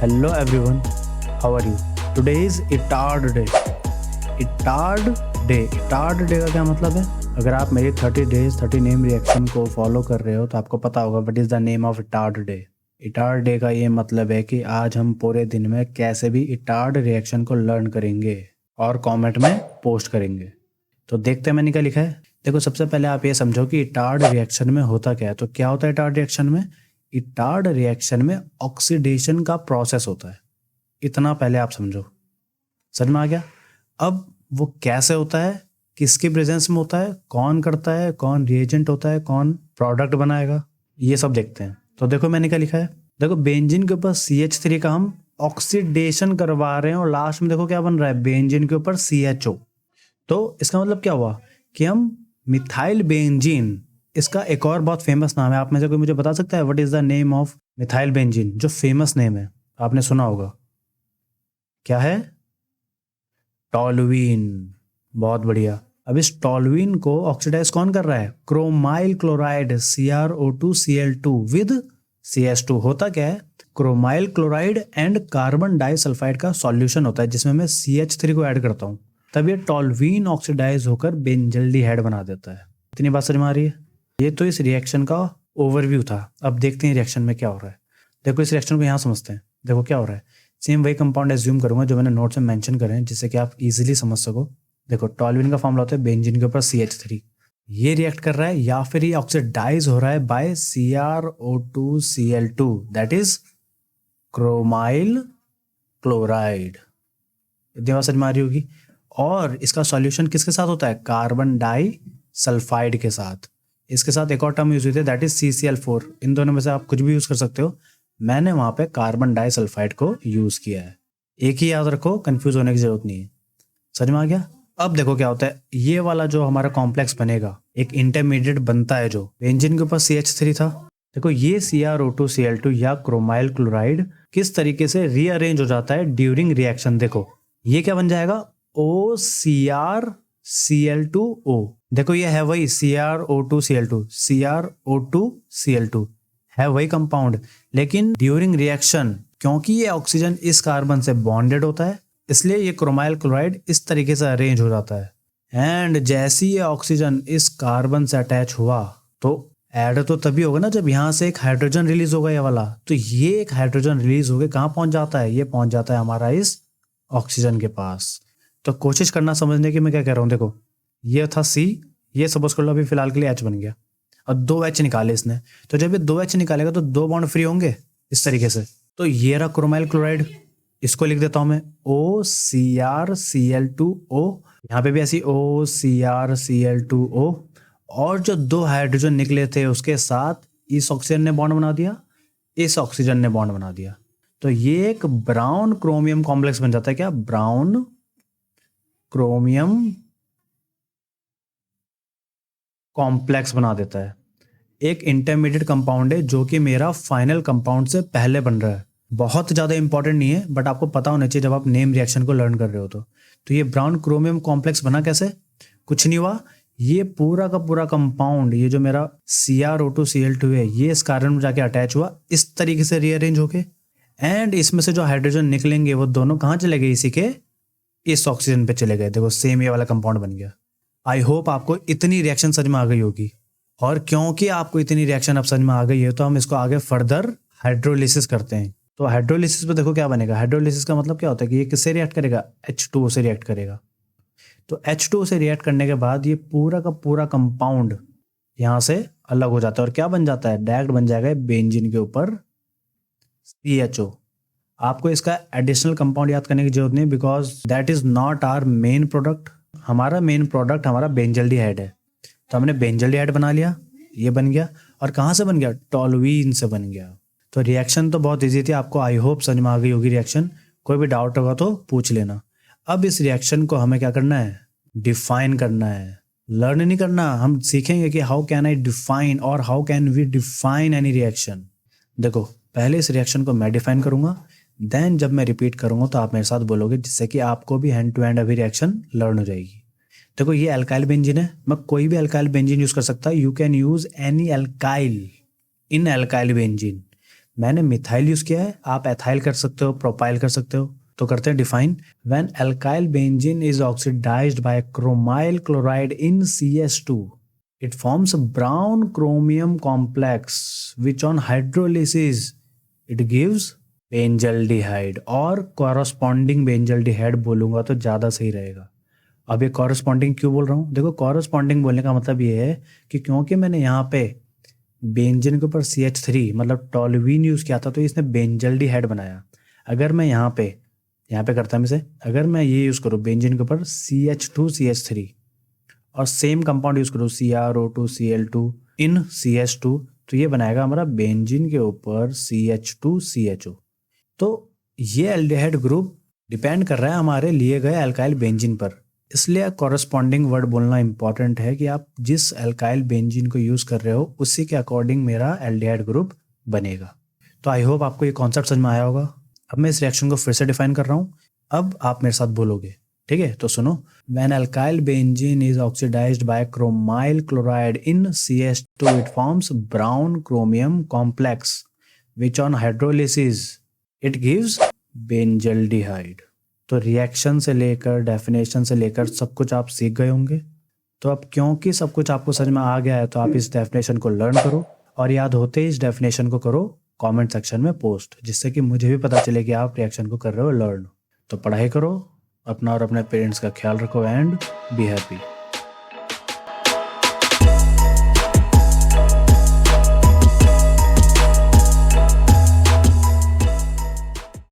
Hello everyone, how are you? Today is ITARD day. ITARD day. ITARD day का क्या मतलब है? अगर आप मेरी 30 days 30 नेम रिएक्शन को फॉलो कर रहे हो तो आपको पता होगा what is the name of ITARD day. ITARD day का ये मतलब है कि आज हम पूरे दिन में कैसे भी ITARD रिएक्शन को लर्न करेंगे और कमेंट में पोस्ट करेंगे. तो देखते हैं मैंने क्या लिखा है. देखो, सबसे पहले आप ये समझो कि ITARD रिएक्शन में होता क्या है. तो क्या होता है ITARD रिएक्शन में? ITARD रिएक्शन में ऑक्सीडेशन का प्रोसेस होता है. इतना पहले आप समझो. समझ में आ गया? अब वो कैसे होता है, किसके प्रेजेंस में होता है, कौन करता है, कौन रिएजेंट होता है, कौन प्रोडक्ट बनाएगा, ये सब देखते हैं. तो देखो मैंने क्या लिखा है. देखो, बेंजीन के ऊपर CH3 का हम ऑक्सीडेशन करवा रहे हैं और लास्ट में देखो क्या बन रहा है, बेंजीन के ऊपर CHO. तो इसका मतलब क्या हुआ कि हम मिथाइल बेंजीन, इसका एक और बहुत फेमस नाम है. आप में से कोई मुझे बता सकता है what is the name of methyl benzene? जो फेमस नेम है, आपने सुना होगा, क्या है? टॉलुइन. बहुत बढ़िया. अब इस टॉलुइन को ऑक्सीडाइज कौन कर रहा है? Chromyl chloride CrO2Cl2 with CH2. होता क्या है? Chromyl chloride and carbon disulphide का सॉल्यूशन होता है जिसमें मैं CH3 को ऐड करता हूं. तब ये टॉलुइन ऑक्सीडाइज होकर बेंजल्डिहाइड बना देता है. इतनी बात समझ में आ रही है? ये तो इस रिएक्शन का ओवरव्यू था. अब देखते हैं रिएक्शन में क्या हो रहा है. देखो, इस रिएक्शन को यहाँ समझते हैं. देखो क्या हो रहा है. सेम वही कंपाउंड एज्यूम करूंगा जो मैंने नोट्स में मेंशन करे हैं जिससे कि आप इजीली समझ सको. देखो, टॉलुइन का फॉर्मूला होता है बेंजीन के ऊपर CH3. ये रिएक्ट कर रहा है या फिर ये ऑक्सीडाइज हो रहा है by CrO2Cl2, that is chromyl chloride. इतनी बात समझ में आ रही होगी. और इसका सॉल्यूशन किसके साथ होता है? कार्बन डाई सल्फाइड के साथ. इसके साथ एक और टर्म यूज हुई थी, दैट इज CCl4. इन दोनों में से आप कुछ भी यूज कर सकते हो. मैंने वहां पे कार्बन डाई सल्फाइड को यूज किया है. एक ही याद रखो, कंफ्यूज होने की जरूरत नहीं है. समझ में आ गया? अब देखो क्या होता है. ये वाला जो हमारा कॉम्प्लेक्स बनेगा, एक इंटरमीडिएट बनता है जो बेंजीन के ऊपर CH3 था. देखो, ये CrO2Cl2 या क्रोमाइल क्लोराइड किस तरीके से रीअरेंज हो जाता है ड्यूरिंग रिएक्शन. देखो, ये क्या बन जाएगा? OCrCl2O. देखो, ये है वही CrO2Cl2 है वही कंपाउंड, लेकिन ड्यूरिंग रिएक्शन क्योंकि ये ऑक्सीजन इस कार्बन से बॉन्डेड होता है इसलिए ये क्रोमाइल क्लोराइड इस तरीके से अरेंज हो जाता है. एंड जैसे ये ऑक्सीजन इस कार्बन से अटैच हुआ तो ऐड तो तभी होगा ना जब यहाँ से एक हाइड्रोजन रिलीज होगा, ये वाला. तो ये एक हाइड्रोजन रिलीज होकर कहाँ पहुंच जाता है? ये पहुंच जाता है हमारा इस ऑक्सीजन के पास. तो कोशिश करना समझने की मैं क्या कह रहा हूँ. देखो, ये था C, ये सपोज कर लो अभी फिलहाल के लिए H बन गया और 2 H निकाले इसने. तो जब ये 2 H निकालेगा तो 2 बॉन्ड फ्री होंगे इस तरीके से. तो ये रहा क्रोमाइल क्लोराइड. इसको लिख देता हूं मैं OCrCl2O. यहाँ पे भी ऐसी OCrCl2O. और जो 2 हाइड्रोजन निकले थे उसके साथ इस ऑक्सीजन ने बॉन्ड बना दिया, इस ऑक्सीजन ने बॉन्ड बना दिया. तो ये एक ब्राउन क्रोमियम कॉम्प्लेक्स बन जाता है. क्या? ब्राउन क्रोमियम कॉम्प्लेक्स बना देता है. एक इंटरमीडिएट कंपाउंड है जो कि मेरा फाइनल कंपाउंड से पहले बन रहा है. बहुत ज़्यादा इंपॉर्टेंट नहीं है बट आपको पता होना चाहिए जब आप नेम रिएक्शन को लर्न कर रहे हो. तो ये ब्राउन क्रोमियम कॉम्प्लेक्स बना कैसे? कुछ नहीं हुआ. ये पूरा का पूरा कंपाउंड, ये जो मेरा CrO2Cl2 है, ये इस कार्बन में जाके अटैच हुआ इस तरीके से रीअरेंज होके. एंड इसमें से जो हाइड्रोजन निकलेंगे वो दोनों कहाँ चले गए? इसी के इस ऑक्सीजन पे चले गए. देखो, सेम ये वाला कंपाउंड बन गया. आई होप आपको इतनी रिएक्शन समझ में आ गई होगी. और क्योंकि आपको इतनी रिएक्शन अब समझ में आ गई है तो हम इसको आगे फर्दर हाइड्रोलिसिस करते हैं. तो हाइड्रोलिसिस पे देखो क्या बनेगा. हाइड्रोलिसिस का मतलब क्या होता है कि ये किससे रिएक्ट करेगा? H2O से रिएक्ट करेगा. तो H2O से रिएक्ट करने के बाद ये पूरा का पूरा कंपाउंड यहाँ से अलग हो जाता है और क्या बन जाता है? डायरेक्ट बन जाएगा बेंजीन के ऊपर CHO. आपको इसका एडिशनल कंपाउंड याद करने की जरूरत नहीं because that is not our main product. हमारा मेन प्रोडक्ट हमारा बेंजल्डिहाइड है. तो हमने बेंजल्डिहाइड बना लिया, ये बन गया. और कहाँ से बन गया? टॉलुइन से बन गया. तो रिएक्शन तो बहुत इजी थी. आपको आई होप समझ में आ गई होगी रिएक्शन. कोई भी डाउट होगा तो पूछ लेना. अब इस रिएक्शन को हमें क्या करना है? डिफाइन करना है. लर्न नहीं करना. हम सीखेंगे कि हाउ कैन आई डिफाइन और how can we define any reaction. देखो, पहले इस रिएक्शन को मैं डिफाइन करूंगा, देन जब मैं रिपीट करूंगा तो आप मेरे साथ बोलोगे जिससे कि आपको भी हैंड टू हैंड अभी रिएक्शन लर्न हो जाएगी. देखो, ये अल्काइल बेंजीन है. मैं कोई भी अल्काइल बेंजीन यूज कर सकता. You can use any alkyl in alkyl benzene. मैंने मिथाइल यूज किया है, आप एथाइल कर सकते हो, प्रोपाइल कर सकते हो। तो करते हैं define. When alkyl benzene is oxidised by chromyl chloride in CH2, it forms a brown chromium complex which on hydrolysis it gives benzaldehyde, और कॉरस्पॉन्डिंग बेंजल्डिहाइड बोलूंगा तो ज़्यादा सही रहेगा। अब ये कॉरस्पॉन्डिंग क्यों बोल रहा हूँ? देखो, कॉरस्पॉन्डिंग बोलने का मतलब ये है कि क्योंकि मैंने यहाँ पे बेंजीन के ऊपर CH3 मतलब टॉल्यूइन यूज़ किया था तो इसने बेंजल्डिहाइड बनाया। अगर मैं यहाँ पे करता हूँ इसे, अगर मैं ये यूज़ करूँ बेंजीन के ऊपर CH2CH3 और सेम कंपाउंड यूज़ करूँ CrO2Cl2 इन CH2, तो ये बनाएगा हमारा बेंजीन के ऊपर CH2CHO। तो ये एल्डिहाइड ग्रुप डिपेंड कर रहा है हमारे लिए गए अल्काइल बेंजीन पर, इसलिए कॉरस्पॉन्डिंग वर्ड बोलना इंपॉर्टेंट है कि आप जिस अल्काइल बेंजीन को यूज़ कर रहे हो उसी के अकॉर्डिंग मेरा एल्डिहाइड ग्रुप बनेगा। तो आई होप आपको ये कॉन्सेप्ट समझ में आया होगा। अब मैं इस रिएक्शन को फिर से डिफाइन कर रहा हूँ, अब आप मेरे साथ बोलोगे, ठीक है? तो सुनो, when alkyl benzene is oxidised by chromyl chloride in CH2 it forms brown chromium complex which on hydrolysis it gives benzaldehyde. तो रिएक्शन से लेकर डेफिनेशन से लेकर सब कुछ आप सीख गए होंगे। तो अब क्योंकि सब कुछ आपको समझ में आ गया है तो आप इस डेफिनेशन को लर्न करो, और याद होते ही इस डेफिनेशन को करो कमेंट सेक्शन में पोस्ट, जिससे कि मुझे भी पता चले कि आप रिएक्शन को कर रहे हो लर्न। तो पढ़ाई करो, अपना और अपने पेरेंट्स का ख्याल रखो एंड बी हैप्पी।